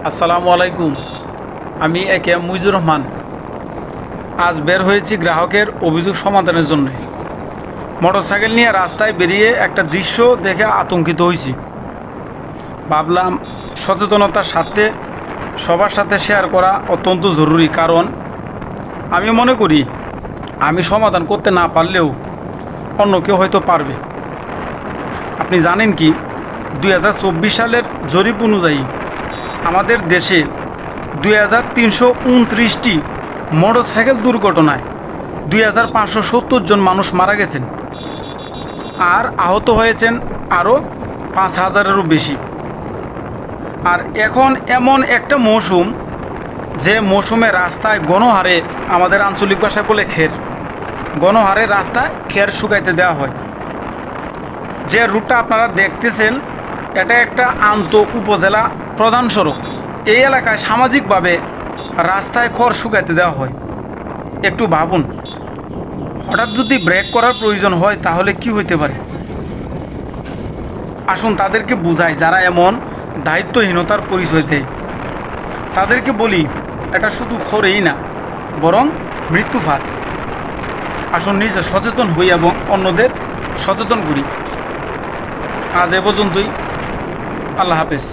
আসসালামু আলাইকুম। আমি একে মুজিবুর রহমান। আজ বের হয়েছি গ্রাহকের অভিযোগ সমাধানের জন্য। মোটরসাইকেল নিয়ে রাস্তায় বেরিয়ে একটা দৃশ্য দেখে আতঙ্কিত হয়েছি। ভাবলাম সচেতনতার সাথে সবার সাথে শেয়ার করা অত্যন্ত জরুরি, কারণ আমি মনে করি আমি সমাধান করতে না পারলেও অন্য কেউ হয়তো পারবে। আপনি জানেন কি, 2024 সালের জরিপ অনুযায়ী আমাদের দেশে 2329টি মোটরসাইকেল দুর্ঘটনায় 2570 জন মানুষ মারা গেছেন, আর আহত হয়েছেন আরও 5000-এরও বেশি। আর এখন এমন একটা মৌসুম, যে মৌসুমে রাস্তায় গণহারে, আমাদের আঞ্চলিক ভাষায় বলে খের, গণহারে রাস্তায় খের শুকাইতে দেওয়া হয়। যে রুটটা আপনারা দেখতেছেন, এটা একটা উপজেলা প্রধান সড়ক। এই এলাকায় সামাজিকভাবে রাস্তায় খড় শুকাইতে দেওয়া হয়। একটু ভাবুন, হঠাৎ যদি ব্রেক করার প্রয়োজন হয় তাহলে কি হইতে পারে। আসুন তাদেরকে বুঝাই, যারা এমন দায়িত্বহীনতার পরিচয় দেয়। তাদেরকে বলি, এটা শুধু খড়েই না, বরং মৃত্যুফাত। আসুন নিজে সচেতন হই এবং অন্যদের সচেতন করি। আজ এ পর্যন্তই। আল্লাহ হাফেজ।